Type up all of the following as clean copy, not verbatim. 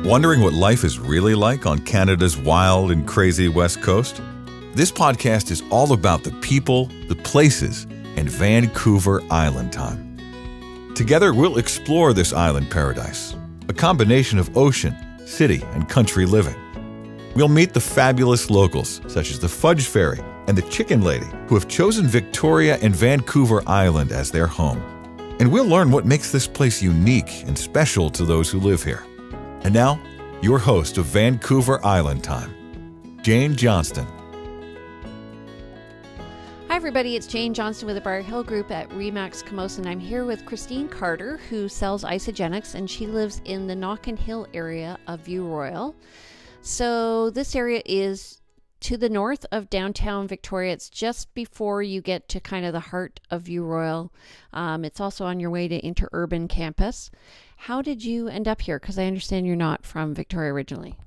Wondering what life is really like on Canada's wild and crazy West Coast? This podcast is all about the people, the places, and Vancouver Island time. Together, we'll explore this island paradise, a combination of ocean, city, and country living. We'll meet the fabulous locals, such as the Fudge Fairy and the Chicken Lady, who have chosen Victoria and Vancouver Island as their home. And we'll learn what makes this place unique and special to those who live here. And now, your host of Vancouver Island Time, Jane Johnston. Hi everybody, it's Jane Johnston with the Briar Hill Group at Remax Camosa, and I'm here with Kristine Carter, who sells Isagenix, and she lives in the Knockan Hill area of View Royal. So this area is to the north of downtown Victoria. It's just before you get to kind of the heart of View Royal. It's also on your way to Interurban Campus. How did you end up here? Because I understand you're not from Victoria originally.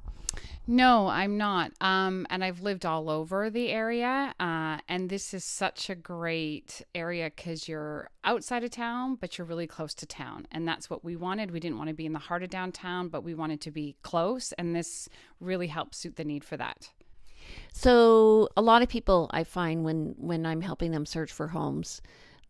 No, I'm not. And I've lived all over the area. And this is such a great area because you're outside of town, but you're really close to town. And that's what we wanted. We didn't want to be in the heart of downtown, but we wanted to be close. And this really helps suit the need for that. So a lot of people I find when I'm helping them search for homes,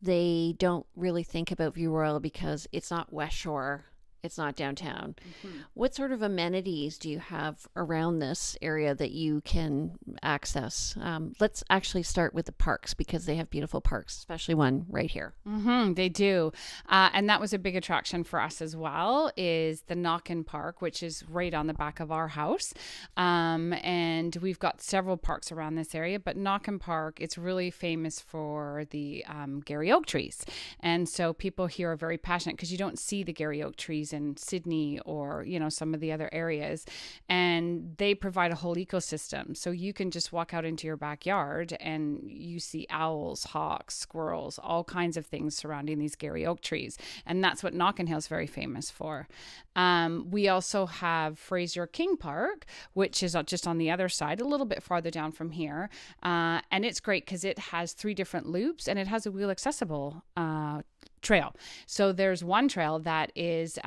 they don't really think about View Royal because it's not West Shore. It's not downtown. Mm-hmm. What sort of amenities do you have around this area that you can access? Let's actually start with the parks because they have beautiful parks, especially one right here. Mm-hmm, they do. And that was a big attraction for us as well, is the Knockan Park, which is right on the back of our house. And we've got several parks around this area, but Knockan Park, it's really famous for the Garry Oak trees. And so people here are very passionate because you don't see the Garry Oak trees in Sydney or, some of the other areas, and they provide a whole ecosystem. So you can just walk out into your backyard and you see owls, hawks, squirrels, all kinds of things surrounding these Garry Oak trees. And that's what Knockan Hill is very famous for. We also have Fraser King Park, which is just on the other side, a little bit farther down from here. And it's great because it has 3 different loops and it has a wheel accessible trail. So there's one trail that is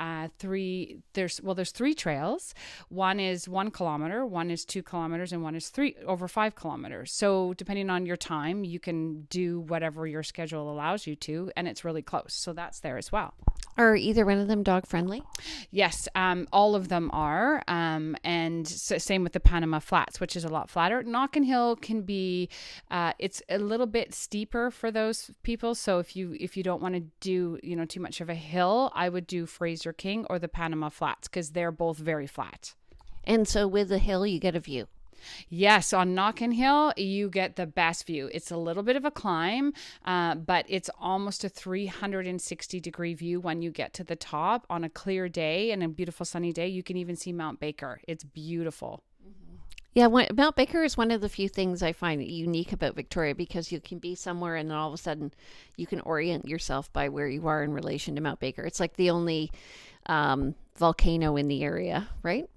there's 3 trails. One is 1 kilometer, one is 2 kilometers, and one is over 5 kilometers. So depending on your time, you can do whatever your schedule allows you to, and it's really close. So that's there as well. Are either one of them dog friendly? Yes, all of them are. And same with the Panama Flats, which is a lot flatter. Knockan Hill can be, it's a little bit steeper for those people. So if you don't want to do, too much of a hill, I would do Fraser King or the Panama Flats because they're both very flat. And so with the hill, you get a view. Yes, on Knockan Hill, you get the best view. It's a little bit of a climb, but it's almost a 360-degree view when you get to the top. On a clear day and a beautiful sunny day, you can even see Mount Baker. It's beautiful. Yeah, Mount Baker is one of the few things I find unique about Victoria because you can be somewhere and then all of a sudden you can orient yourself by where you are in relation to Mount Baker. It's like the only volcano in the area, right?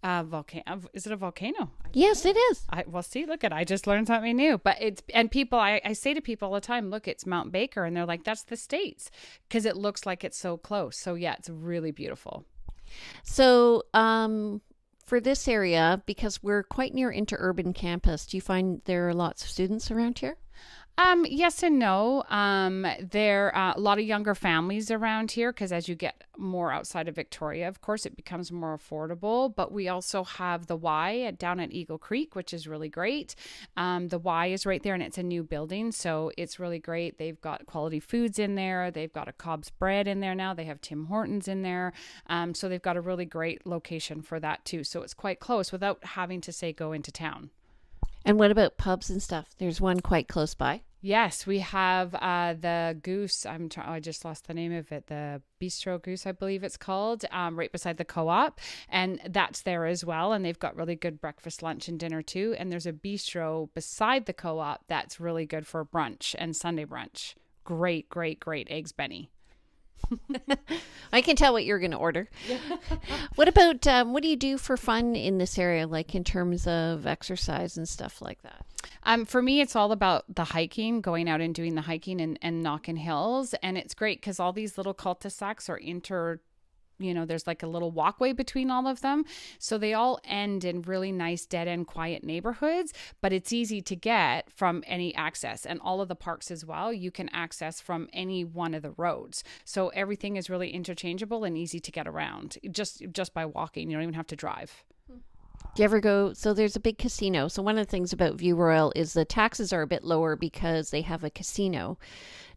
Volcano. Is it a volcano? Yes, it is. I just learned something new. But I say to people all the time, look, it's Mount Baker. And they're like, that's the States because it looks like it's so close. So yeah, it's really beautiful. So, for this area, because we're quite near Interurban Campus, do you find there are lots of students around here? Yes and no. There are a lot of younger families around here because as you get more outside of Victoria, of course, it becomes more affordable. But we also have the Y down at Eagle Creek, which is really great. The Y is right there and it's a new building. So it's really great. They've got quality foods in there. They've got a Cobb's Bread in there now. They have Tim Hortons in there. So they've got a really great location for that too. So it's quite close without having to say go into town. And what about pubs and stuff? There's one quite close by. Yes, we have the Goose. I just lost the name of it. The Bistro Goose, I believe it's called, right beside the co-op. And that's there as well. And they've got really good breakfast, lunch, and dinner too. And there's a bistro beside the co-op that's really good for brunch and Sunday brunch. Great, great, great eggs Benny. I can tell what you're going to order. What about, what do you do for fun in this area, like in terms of exercise and stuff like that? For me, it's all about the hiking, going out and doing the hiking and Knockan Hills. And it's great because all these little cul-de-sacs are there's like a little walkway between all of them. So they all end in really nice dead end quiet neighborhoods, but it's easy to get from any access. And all of the parks as well, you can access from any one of the roads. So everything is really interchangeable and easy to get around just by walking. You don't even have to drive. Do you ever go? So there's a big casino. So one of the things about View Royal is the taxes are a bit lower because they have a casino.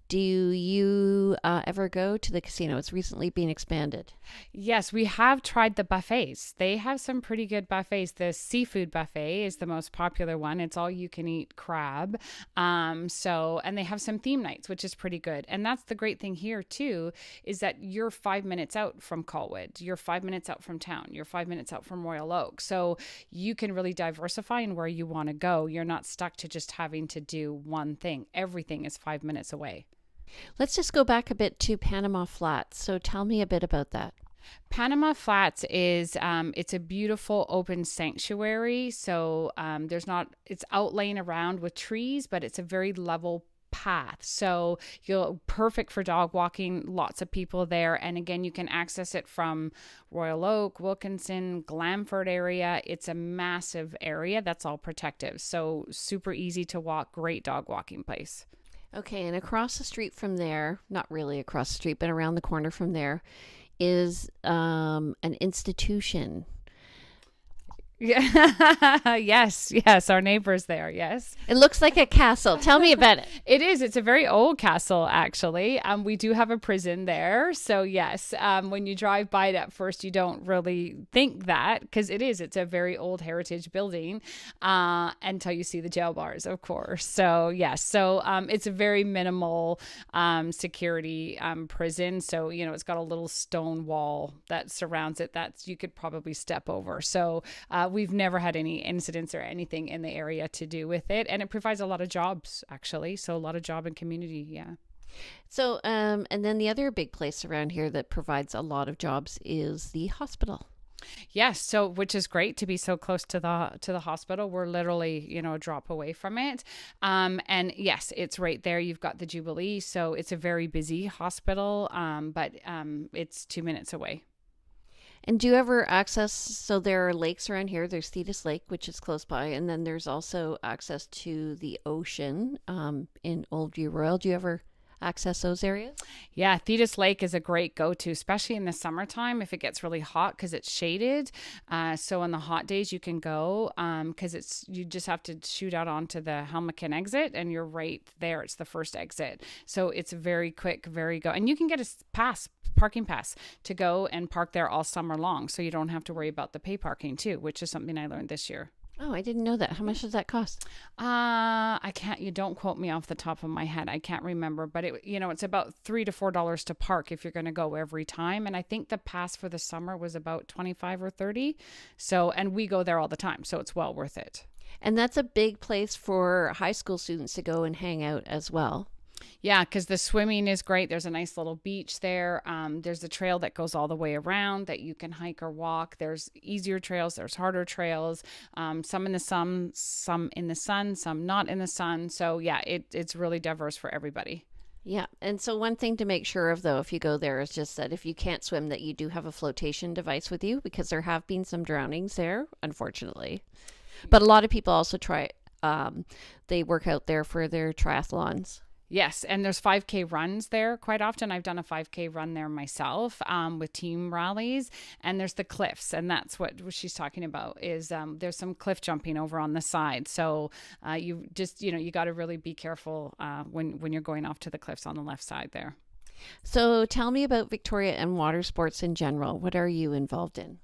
Do you ever go to the casino? It's recently been expanded. Yes, we have tried the buffets. They have some pretty good buffets. The seafood buffet is the most popular one. It's all you can eat crab. And they have some theme nights, which is pretty good. And that's the great thing here too, is that you're 5 minutes out from Colwood. You're 5 minutes out from town. You're 5 minutes out from Royal Oak. So you can really diversify in where you want to go. You're not stuck to just having to do one thing. Everything is 5 minutes away. Let's just go back a bit to Panama Flats. So tell me a bit about that. Panama Flats is it's a beautiful open sanctuary. So it's outlaying around with trees, but it's a very level path. So you're perfect for dog walking, lots of people there. And again, you can access it from Royal Oak, Wilkinson, Glamford area. It's a massive area that's all protective. So super easy to walk, great dog walking place. Okay, and across the street from there, not really across the street, but around the corner from there, is an institution. Yeah. Yes, our neighbor's there. Yes. It looks like a castle. Tell me about it. It is. It's a very old castle, actually. We do have a prison there. So yes, when you drive by it at first, you don't really think that because it's a very old heritage building until you see the jail bars, of course. So yes. So it's a very minimal security prison. So, it's got a little stone wall that surrounds it that you could probably step over. So we've never had any incidents or anything in the area to do with it. And it provides a lot of jobs, actually. So a lot of job and community. Yeah. So, and then the other big place around here that provides a lot of jobs is the hospital. Yes. So, which is great to be so close to the hospital. We're literally, a drop away from it. And yes, it's right there. You've got the Jubilee. So it's a very busy hospital. But it's 2 minutes away. And do you ever access, so there are lakes around here. There's Fetus Lake, which is close by. And then there's also access to the ocean in Old View Royal. Do you ever access those areas? Yeah, Fetus Lake is a great go-to, especially in the summertime if it gets really hot because it's shaded. So on the hot days you can go because you just have to shoot out onto the Helmeken exit and you're right there. It's the first exit. So it's very quick, very go. And you can get a parking pass to go and park there all summer long. So you don't have to worry about the pay parking too, which is something I learned this year. Oh, I didn't know that. How much does that cost? You don't quote me off the top of my head. I can't remember, but it's about $3 to $4 to park if you're going to go every time. And I think the pass for the summer was about 25 or 30. So, and we go there all the time. So it's well worth it. And that's a big place for high school students to go and hang out as well. Yeah, because the swimming is great. There's a nice little beach there. There's a trail that goes all the way around that you can hike or walk. There's easier trails. There's harder trails. Some in the sun, some in the sun, some not in the sun. So yeah, it's really diverse for everybody. Yeah. And so one thing to make sure of, though, if you go there is just that if you can't swim, that you do have a flotation device with you because there have been some drownings there, unfortunately. But a lot of people also they work out there for their triathlons. Yes, and there's 5K runs there quite often. I've done a 5K run there myself with team rallies, and there's the cliffs, and that's what she's talking about is there's some cliff jumping over on the side. So you just, you got to really be careful when you're going off to the cliffs on the left side there. So tell me about Victoria and water sports in general. What are you involved in?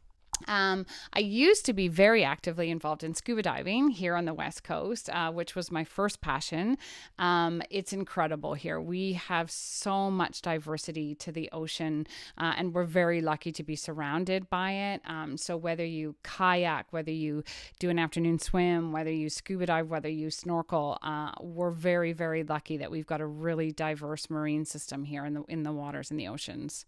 I used to be very actively involved in scuba diving here on the West Coast, which was my first passion. It's incredible here. We have so much diversity to the ocean, and we're very lucky to be surrounded by it. So whether you kayak, whether you do an afternoon swim, whether you scuba dive, whether you snorkel, we're very, very lucky that we've got a really diverse marine system here in the waters and the oceans.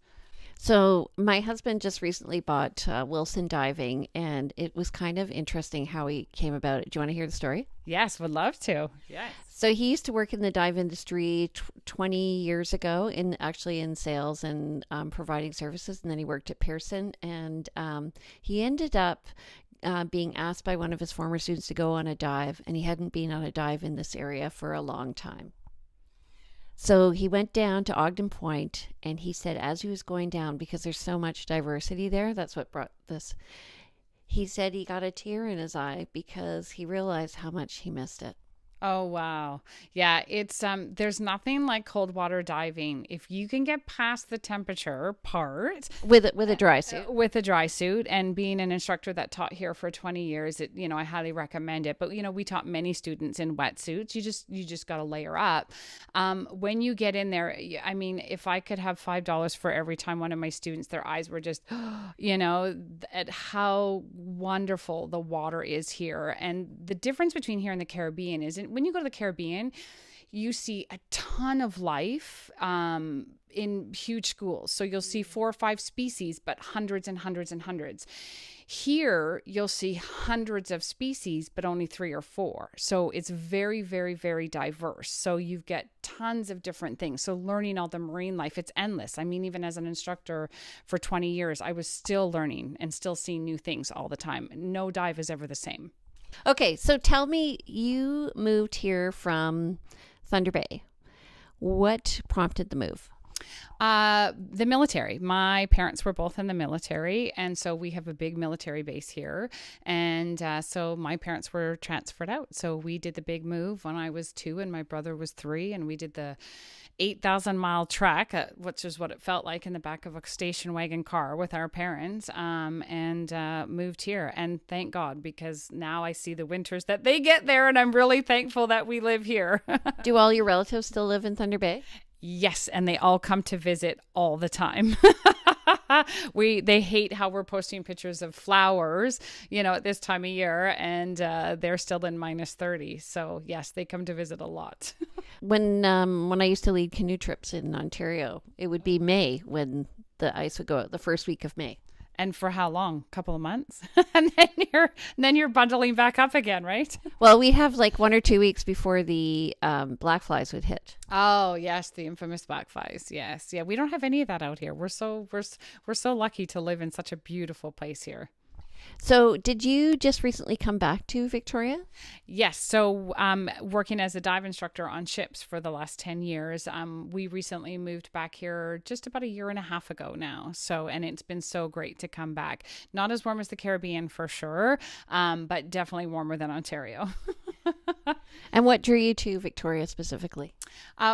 So my husband just recently bought Wilson Diving, and it was kind of interesting how he came about it. Do you want to hear the story? Yes, would love to. Yes. So he used to work in the dive industry 20 years ago, in sales and providing services, and then he worked at Pearson, and he ended up being asked by one of his former students to go on a dive, and he hadn't been on a dive in this area for a long time. So he went down to Ogden Point, and he said as he was going down, because there's so much diversity there, that's what brought this, he said he got a tear in his eye because he realized how much he missed it. Oh, wow. Yeah, it's there's nothing like cold water diving. If you can get past the temperature part with a dry suit. With a dry suit, and being an instructor that taught here for 20 years, I highly recommend it. But we taught many students in wetsuits. You just got to layer up. When you get in there, I mean, if I could have $5 for every time one of my students, their eyes were just, at how wonderful the water is here. And the difference between here and the Caribbean is when you go to the Caribbean, you see a ton of life in huge schools. So you'll see 4 or 5 species, but hundreds and hundreds and hundreds. Here, you'll see hundreds of species, but only 3 or 4. So it's very, very, very diverse. So you get tons of different things. So learning all the marine life, it's endless. I mean, even as an instructor for 20 years, I was still learning and still seeing new things all the time. No dive is ever the same. Okay, so tell me, you moved here from Thunder Bay. What prompted the move? The military. My parents were both in the military, and so we have a big military base here. And so my parents were transferred out. So we did the big move when I was 2 and my brother was 3, and we did the 8,000-mile trek, which is what it felt like, in the back of a station wagon car with our parents, and moved here. And thank God, because now I see the winters that they get there, and I'm really thankful that we live here. Do all your relatives still live in Thunder Bay? Yes, and they all come to visit all the time. They hate how we're posting pictures of flowers, at this time of year, and they're still in -30. So yes, they come to visit a lot. When I used to lead canoe trips in Ontario, it would be May when the ice would go out, the first week of May. And for how long? A couple of months? And then you're bundling back up again, right? Well, we have like 1 or 2 weeks before the black flies would hit. Oh, yes, the infamous black flies. Yes. Yeah, we don't have any of that out here. We're so lucky to live in such a beautiful place here. So did you just recently come back to Victoria? Yes. So working as a dive instructor on ships for the last 10 years, we recently moved back here just about 1.5 years ago now. And it's been so great to come back. Not as warm as the Caribbean for sure, but definitely warmer than Ontario. And what drew you to Victoria specifically?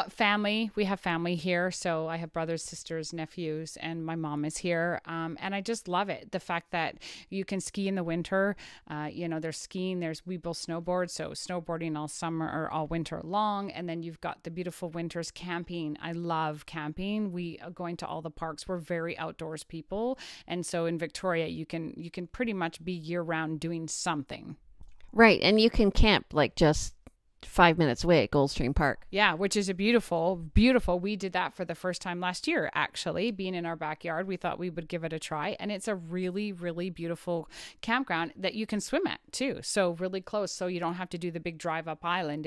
Family. We have family here. So I have brothers, sisters, nephews, and my mom is here. And I just love it. The fact that you can ski in the winter. There's skiing, we both snowboard. So snowboarding all summer or all winter long. And then you've got the beautiful winters camping. I love camping. We are going to all the parks. We're very outdoors people. And so in Victoria, you can pretty much be year round doing something. Right. And you can camp like just 5 minutes away at Goldstream Park. Yeah, which is a beautiful. We did that for the first time last year, actually, being in our backyard. We thought we would give it a try. And it's a really, really beautiful campground that you can swim at too. So really close. So you don't have to do the big drive up island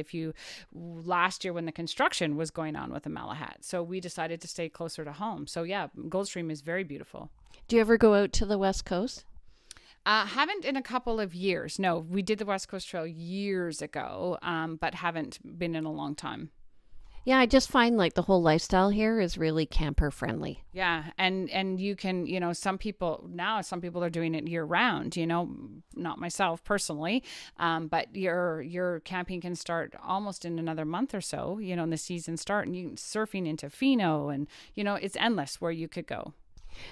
last year when the construction was going on with the Malahat. So we decided to stay closer to home. So yeah, Goldstream is very beautiful. Do you ever go out to the West Coast? Haven't in a couple of years. No, we did the West Coast Trail years ago, but haven't been in a long time. Yeah, I just find like the whole lifestyle here is really camper friendly. Yeah, and you can, some people are doing it year round, not myself personally, but your camping can start almost in another month or so, in the season start, and you surfing into Fino, and it's endless where you could go.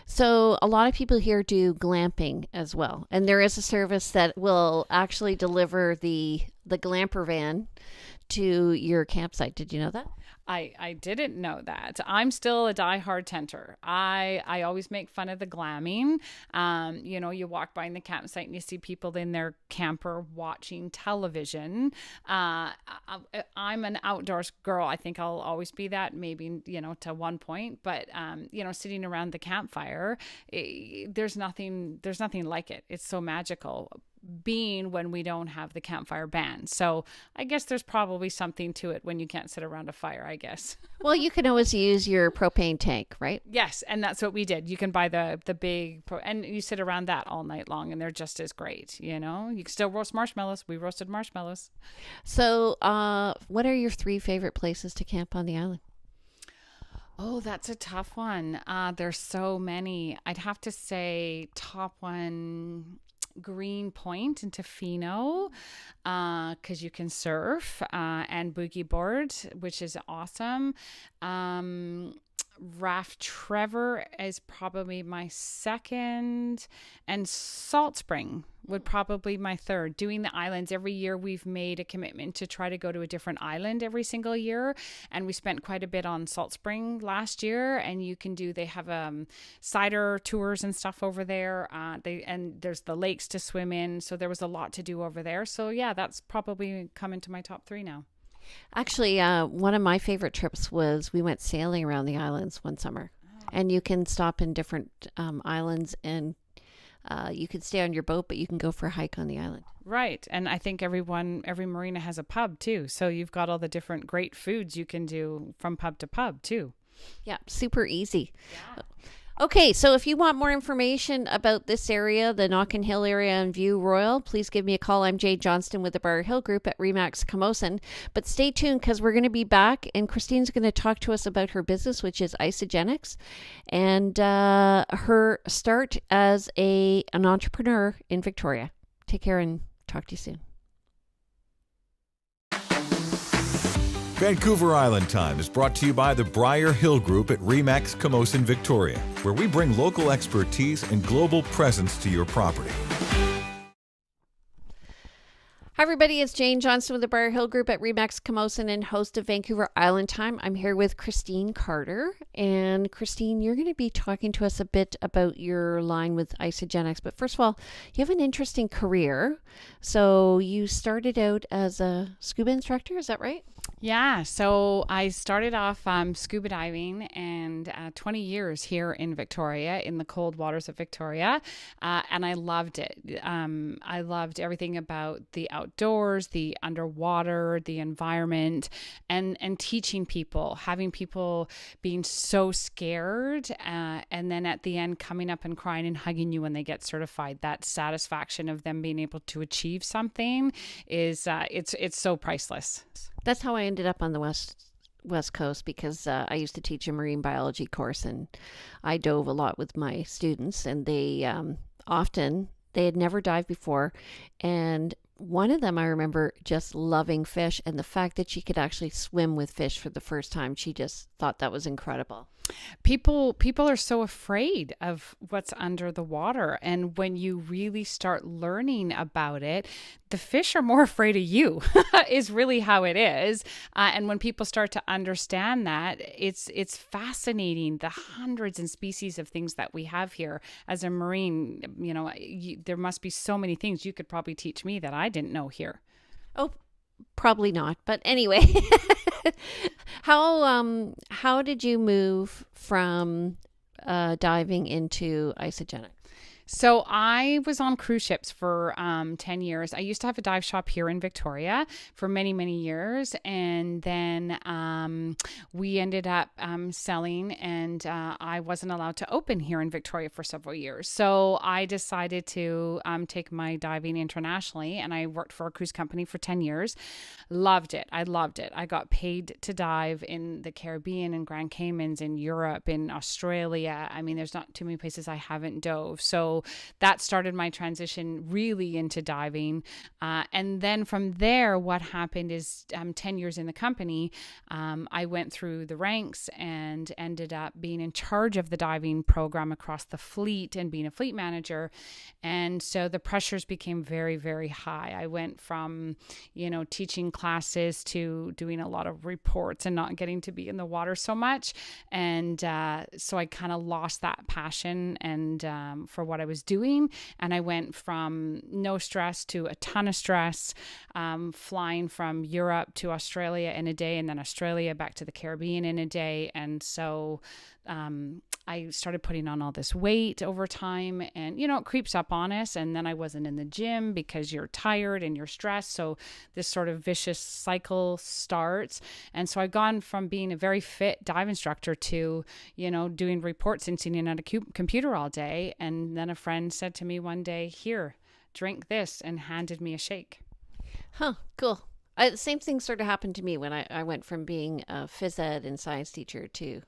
So a lot of people here do glamping as well. And there is a service that will actually deliver the glamper van to your campsite. Did you know that? I didn't know that. I'm still a diehard tenter. I always make fun of the glamming. You walk by in the campsite and you see people in their camper watching television. I'm an outdoors girl. I think I'll always be that, maybe, to one point. But, sitting around the campfire, there's nothing like it. It's so magical, being when we don't have the campfire ban. So I guess there's probably something to it when you can't sit around a fire, I guess. Well, you can always use your propane tank, right? Yes, and that's what we did. You can buy the big, and you sit around that all night long, and they're just as great, You can still roast marshmallows. We roasted marshmallows. So what are your 3 favorite places to camp on the island? Oh, that's a tough one. There's so many. I'd have to say top one, Green Point in Tofino, because you can surf and boogie board, which is awesome. Raft Trevor is probably my second, and Salt Spring would probably my third. Doing the islands every year, we've made a commitment to try to go to a different island every single year, and we spent quite a bit on Salt Spring last year. And they have cider tours and stuff over there. And there's the lakes to swim in, so there was a lot to do over there. So yeah, that's probably come into my top 3 now. Actually, one of my favorite trips was we went sailing around the islands one summer. And you can stop in different islands, and you can stay on your boat, but you can go for a hike on the island. Right. And I think every marina has a pub too. So you've got all the different great foods you can do from pub to pub too. Yeah, super easy. Yeah. Okay, so if you want more information about this area, the Knockan Hill area and View Royal, please give me a call. I'm Jade Johnston with the Briar Hill Group at Remax Camosun. But stay tuned, because we're going to be back, and Kristine's going to talk to us about her business, which is Isagenix, and her start as an entrepreneur in Victoria. Take care and talk to you soon. Vancouver Island Time is brought to you by the Briar Hill Group at Remax Camosun, Victoria, where we bring local expertise and global presence to your property. Hi, everybody. It's Jane Johnston with the Briar Hill Group at Remax Camosun and host of Vancouver Island Time. I'm here with Kristine Carter. And Kristine, you're going to be talking to us a bit about your line with Isagenix. But first of all, you have an interesting career. So you started out as a scuba instructor, is that right? Yeah, so I started off scuba diving, and 20 years here in Victoria, in the cold waters of Victoria, and I loved it. I loved everything about the outdoors, the underwater, the environment, and teaching people, having people being so scared, and then at the end coming up and crying and hugging you when they get certified. That satisfaction of them being able to achieve something is it's so priceless. That's how I ended up on the West Coast, because I used to teach a marine biology course, and I dove a lot with my students, and they had never dived before, and one of them, I remember just loving fish, and the fact that she could actually swim with fish for the first time, she just thought that was incredible. People are so afraid of what's under the water, and when you really start learning about it, the fish are more afraid of you is really how it is. And when people start to understand that, it's fascinating, the hundreds and species of things that we have here. As a Marine, there must be so many things you could probably teach me that I didn't know here. Oh, probably not. But anyway, how did you move from diving into Isagenix? So I was on cruise ships for 10 years. I used to have a dive shop here in Victoria for many, many years. And then we ended up selling, and I wasn't allowed to open here in Victoria for several years. So I decided to take my diving internationally, and I worked for a cruise company for 10 years. Loved it. I loved it. I got paid to dive in the Caribbean, in Grand Caymans, in Europe, in Australia. I mean, there's not too many places I haven't dove. So So that started my transition really into diving. And then from there, what happened is 10 years in the company, I went through the ranks and ended up being in charge of the diving program across the fleet and being a fleet manager. And so the pressures became very, very high. I went from, teaching classes to doing a lot of reports and not getting to be in the water so much. And so I kind of lost that passion and for what I was doing. And I went from no stress to a ton of stress, flying from Europe to Australia in a day, and then Australia back to the Caribbean in a day. And so I started putting on all this weight over time, and it creeps up on us. And then I wasn't in the gym because you're tired and you're stressed. So this sort of vicious cycle starts. And so I've gone from being a very fit dive instructor to, doing reports and sitting at a computer all day. And then a friend said to me one day, "Here, drink this," and handed me a shake. Huh, cool. Same thing sort of happened to me when I went from being a phys ed and science teacher to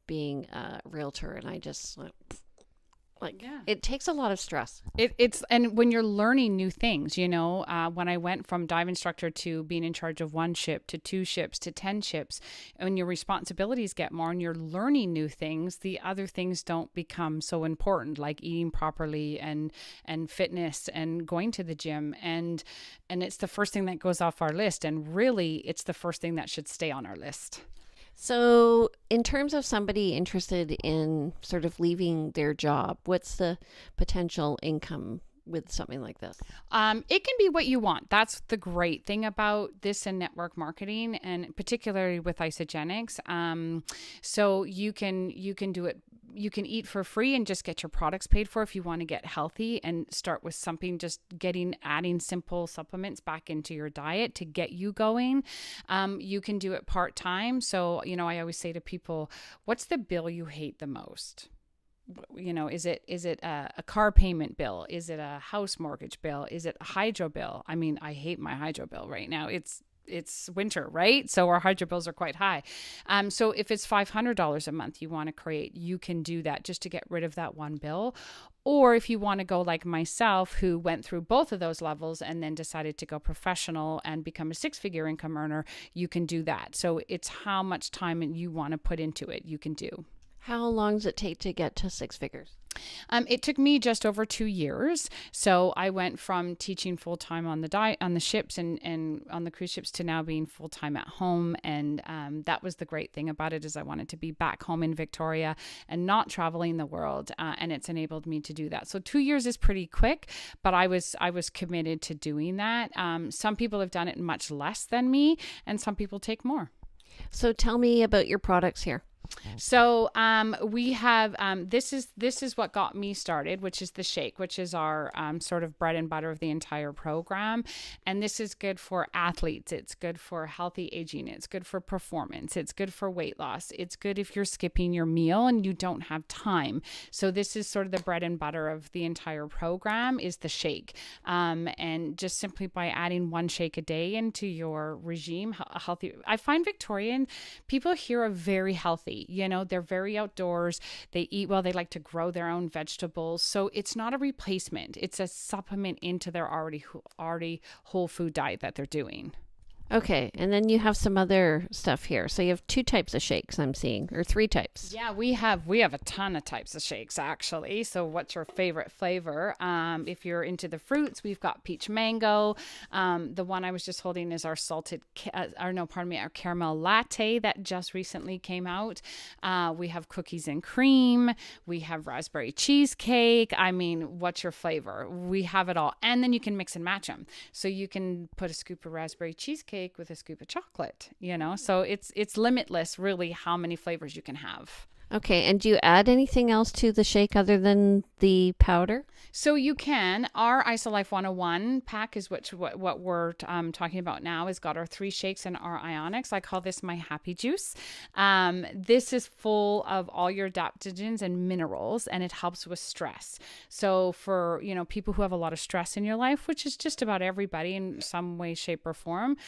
being a realtor, and I just it takes a lot of stress. It's and when you're learning new things, when I went from dive instructor to being in charge of 1 ship to 2 ships to 10 ships, and your responsibilities get more and you're learning new things, the other things don't become so important, like eating properly and fitness and going to the gym, and it's the first thing that goes off our list, and really it's the first thing that should stay on our list. So in terms of somebody interested in sort of leaving their job, what's the potential income with something like this? It can be what you want. That's the great thing about this and network marketing, and particularly with Isagenix. So you can do it. You can eat for free and just get your products paid for if you want to get healthy and start with something, just adding simple supplements back into your diet to get you going. You can do it part-time. So, I always say to people, what's the bill you hate the most? Is it a car payment bill? Is it a house mortgage bill? Is it a hydro bill? I mean, I hate my hydro bill right now. It's winter, right? So our hydro bills are quite high. So if it's $500 a month you want to create, you can do that just to get rid of that one bill. Or if you want to go like myself, who went through both of those levels and then decided to go professional and become a 6-figure income earner, you can do that. So it's how much time you want to put into it, you can do. How long does it take to get to 6 figures? It took me just over 2 years. So I went from teaching full-time on the ships and on the cruise ships to now being full-time at home. And that was the great thing about it, is I wanted to be back home in Victoria and not traveling the world. And it's enabled me to do that. So 2 years is pretty quick, but I was committed to doing that. Some people have done it much less than me, and some people take more. So tell me about your products here. So we have this is what got me started, which is the shake, which is our sort of bread and butter of the entire program. And this is good for athletes. It's good for healthy aging. It's good for performance. It's good for weight loss. It's good if you're skipping your meal and you don't have time. So this is sort of the bread and butter of the entire program, is the shake. And just simply by adding 1 shake a day into your regime, healthy. I find Victorian people here are very healthy. They're very outdoors. They eat well. They like to grow their own vegetables. So it's not a replacement. It's a supplement into their already whole food diet that they're doing. Okay, and then you have some other stuff here. So you have 2 types of shakes I'm seeing, or 3 types. Yeah, we have a ton of types of shakes actually. So what's your favorite flavor? If you're into the fruits, we've got peach mango. The one I was just holding is our our caramel latte that just recently came out. We have cookies and cream. We have raspberry cheesecake. I mean, what's your flavor? We have it all. And then you can mix and match them. So you can put a scoop of raspberry cheesecake with a scoop of chocolate, so it's limitless really how many flavors you can have. Okay, and do you add anything else to the shake other than the powder? So you can. Our IsoLife 101 pack is what we're talking about now. Has got our 3 shakes and our Ionics. I call this my happy juice. This is full of all your adaptogens and minerals, and it helps with stress. So for people who have a lot of stress in your life, which is just about everybody in some way, shape, or form,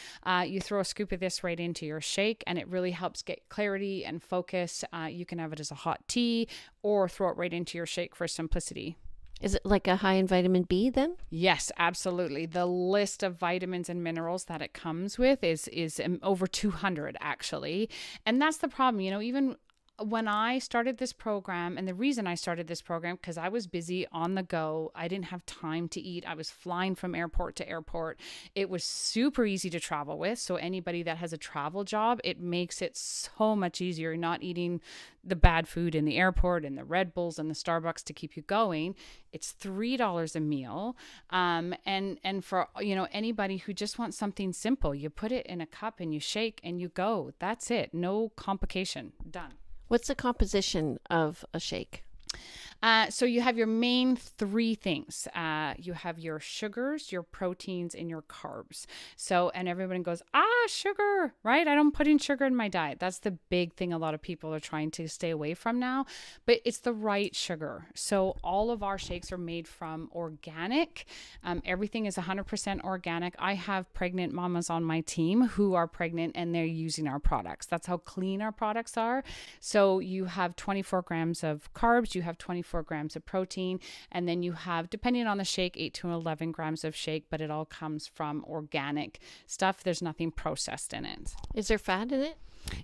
you throw a scoop of this right into your shake, and it really helps get clarity and focus. You can have it as a hot tea or throw it right into your shake for simplicity. Is it like a high in vitamin B then? Yes, absolutely. The list of vitamins and minerals that it comes with is over 200 actually. And that's the problem, even when I started this program, and the reason I started this program, because I was busy on the go. I didn't have time to eat. I was flying from airport to airport. It was super easy to travel with. So anybody that has a travel job, it makes it so much easier not eating the bad food in the airport and the Red Bulls and the Starbucks to keep you going. It's $3 a meal. And for, anybody who just wants something simple, you put it in a cup and you shake and you go. That's it. No complication. Done. What's the composition of a shake? So you have your main three things. You have your sugars, your proteins, and your carbs. So, and everyone goes, sugar, right? I don't put in sugar in my diet. That's the big thing a lot of people are trying to stay away from now, but it's the right sugar. So all of our shakes are made from organic. Everything is 100% organic. I have pregnant mamas on my team who are pregnant and they're using our products. That's how clean our products are. So you have 24 grams of carbs, you have 24 grams of protein, and then you have, depending on the shake, 8 to 11 grams of shake, but it all comes from organic stuff. There's nothing processed in it. Is there fat in it?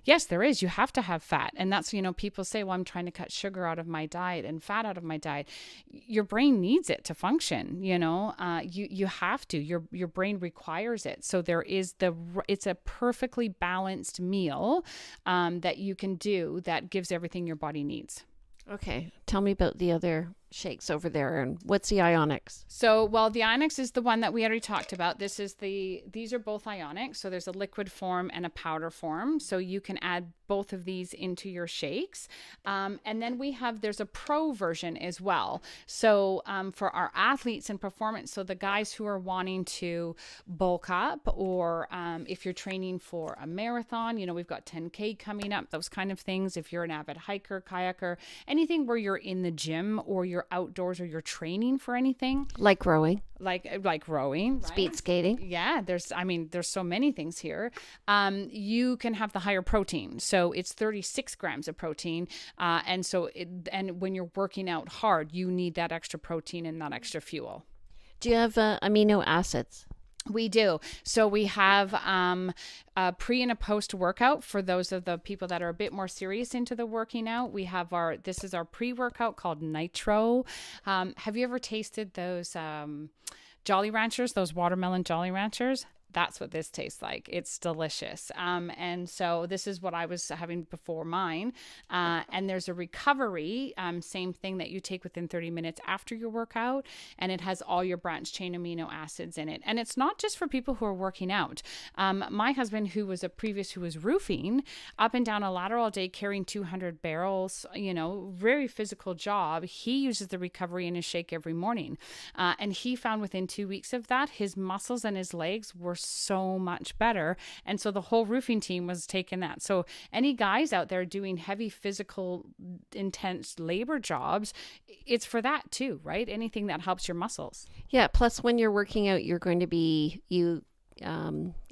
Yes, there is. You have to have fat. And that's, people say, well, I'm trying to cut sugar out of my diet and fat out of my diet. Your brain needs it to function. You have to, your brain requires it. So it's a perfectly balanced meal that you can do that gives everything your body needs. Okay. Tell me about the other shakes over there, and what's the Ionics? So, well, the Ionics is the one that we already talked about. These are both Ionics. So there's a liquid form and a powder form. So you can add both of these into your shakes. And then there's a pro version as well. So for our athletes and performance, so the guys who are wanting to bulk up, or if you're training for a marathon, we've got 10K coming up, those kind of things. If you're an avid hiker, kayaker, anything where you're in the gym or you're outdoors or you're training for anything. Like rowing. Like rowing. Right? Speed skating. Yeah, there's so many things here. You can have the higher protein. So it's 36 grams of protein. And when you're working out hard, you need that extra protein and that extra fuel. Do you have amino acids? We do. So we have a pre and a post workout for those of the people that are a bit more serious into the working out. This is our pre-workout called Nitro. Have you ever tasted those Jolly Ranchers, those watermelon Jolly Ranchers? That's what this tastes like. It's delicious. And so this is what I was having before mine. And there's a recovery, same thing that you take within 30 minutes after your workout. And it has all your branched chain amino acids in it. And it's not just for people who are working out. My husband, who was roofing up and down a ladder all day, carrying 200 barrels, very physical job. He uses the recovery in his shake every morning. And he found within 2 weeks of that, his muscles and his legs were so much better. And so the whole roofing team was taking that. So any guys out there doing heavy physical, intense labor jobs, it's for that too, right? Anything that helps your muscles. Yeah. Plus, when you're working out, you're going to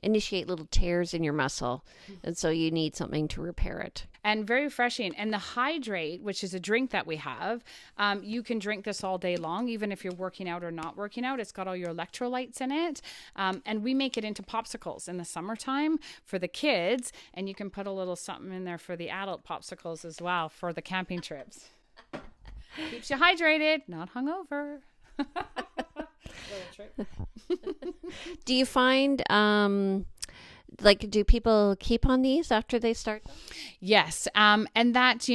initiate little tears in your muscle. And so you need something to repair it. And very refreshing. And the Hydrate, which is a drink that we have, you can drink this all day long, even if you're working out or not working out. It's got all your electrolytes in it. And we make it into popsicles in the summertime for the kids. And you can put a little something in there for the adult popsicles as well for the camping trips. Keeps you hydrated, not hungover. Do you find do people keep on these after they start them? Yes. And that,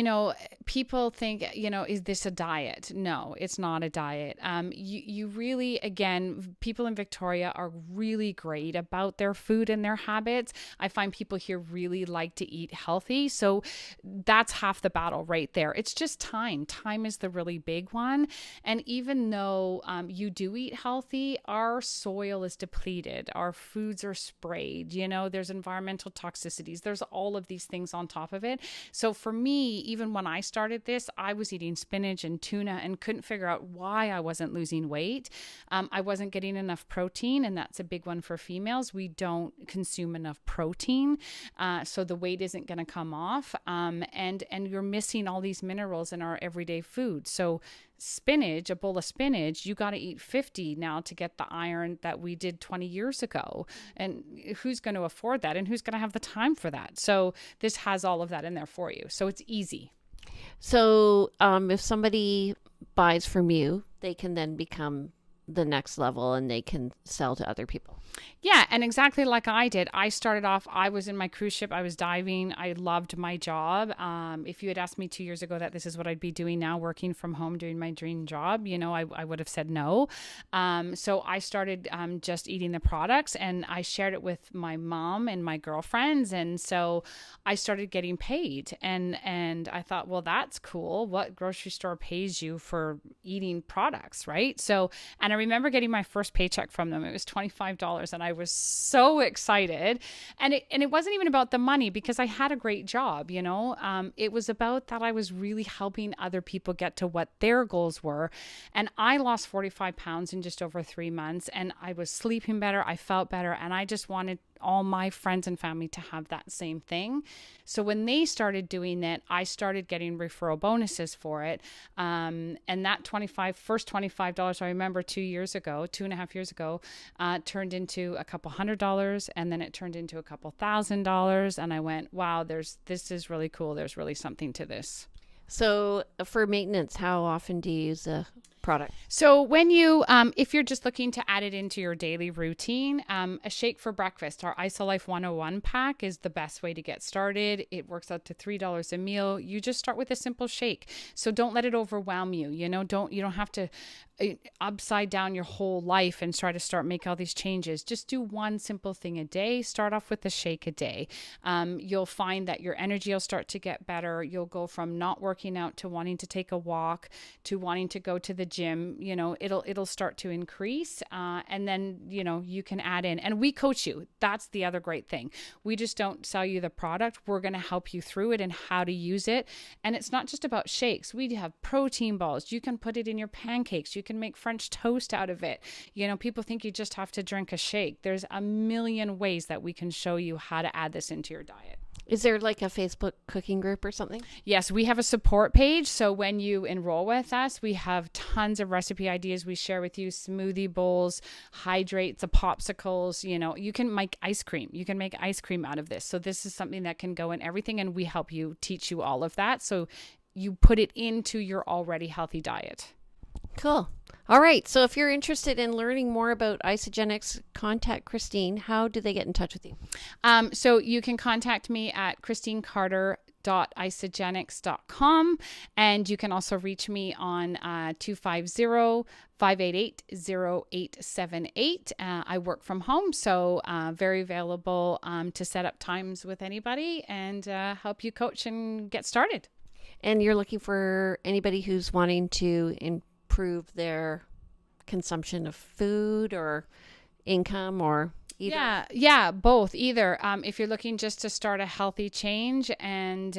people think, is this a diet? No, it's not a diet. You really, again, people in Victoria are really great about their food and their habits. I find people here really like to eat healthy. So that's half the battle right there. It's just time. Time is the really big one. And even though you do eat healthy, our soil is depleted. Our foods are sprayed, there's environmental toxicities. There's all of these things on top of it. So for me, even when I started this, I was eating spinach and tuna and couldn't figure out why I wasn't losing weight. I wasn't getting enough protein, and that's a big one for females. We don't consume enough protein, so the weight isn't going to come off. And you're missing all these minerals in our everyday food. So spinach, a bowl of spinach, you got to eat 50 now to get the iron that we did 20 years ago. And who's going to afford that? And who's going to have the time for that? So this has all of that in there for you. So it's easy. So if somebody buys from you, they can then become the next level and they can sell to other people. Yeah, and exactly like I did. I started off, I was in my cruise ship, I was diving, I loved my job. If you had asked me 2 years ago that this is what I'd be doing now, working from home, doing my dream job, I would have said no. So I started just eating the products, and I shared it with my mom and my girlfriends, and so I started getting paid. And I thought, well, that's cool. What grocery store pays you for eating products, right? So, and I remember getting my first paycheck from them. It was $25. And I was so excited. And it wasn't even about the money, because I had a great job, it was about that I was really helping other people get to what their goals were. And I lost 45 pounds in just over 3 months, and I was sleeping better. I felt better. And I just wanted all my friends and family to have that same thing. So when they started doing it, I started getting referral bonuses for it. And that first $25, I remember 2.5 years ago, turned into a couple $100, and then it turned into a couple $1,000. And I went, wow, this is really cool. There's really something to this. So for maintenance, how often do you use the product? So when you, if you're just looking to add it into your daily routine, a shake for breakfast, our IsoLife 101 pack is the best way to get started. It works out to $3 a meal. You just start with a simple shake. So don't let it overwhelm you. You don't have to upside down your whole life and try to start make all these changes. Just do one simple thing a day. Start off with a shake a day. You'll find that your energy will start to get better. You'll go from not working out to wanting to take a walk to wanting to go to the gym. It'll start to increase, and then you can add in, and we coach you. That's the other great thing. We just don't sell you the product. We're going to help you through it and how to use it. And it's not just about shakes. We have protein balls. You can put it in your pancakes. You can make French toast out of it. People think you just have to drink a shake. There's a million ways that we can show you how to add this into your diet. Is there like a Facebook cooking group or something? Yes, we have a support page. So when you enroll with us, we have tons of recipe ideas we share with you, smoothie bowls, hydrates, the popsicles. You can make ice cream. You can make ice cream out of this. So this is something that can go in everything, and we help you teach you all of that. So you put it into your already healthy diet. Cool. All right. So if you're interested in learning more about Isagenix, contact Kristine. How do they get in touch with you? So you can contact me at KristineCarter.isagenix.com, and you can also reach me on 250-588-0878. I work from home, so very available to set up times with anybody and help you coach and get started. And you're looking for anybody who's wanting to improve their consumption of food or income, or either? Yeah, both, either. If you're looking just to start a healthy change, and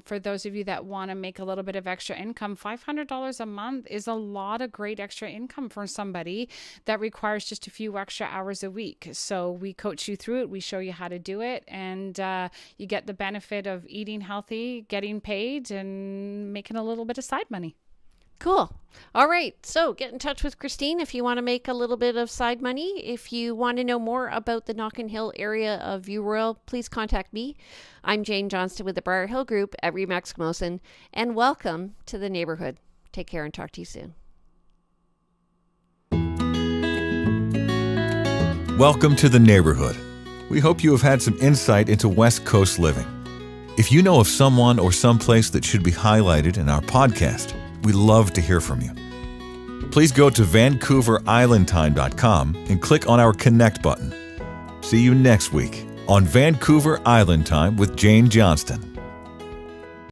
for those of you that want to make a little bit of extra income, $500 a month is a lot of great extra income for somebody that requires just a few extra hours a week. So we coach you through it. We show you how to do it, and you get the benefit of eating healthy, getting paid, and making a little bit of side money. Cool. All right. So get in touch with Kristine if you want to make a little bit of side money. If you want to know more about the Knockan Hill area of View Royal, please contact me. I'm Jane Johnston with the Briar Hill Group at Remax Camosun, and welcome to the neighborhood. Take care and talk to you soon. Welcome to the neighborhood. We hope you have had some insight into West Coast living. If you know of someone or someplace that should be highlighted in our podcast, we love to hear from you. Please go to VancouverIslandTime.com and click on our Connect button. See you next week on Vancouver Island Time with Jane Johnston.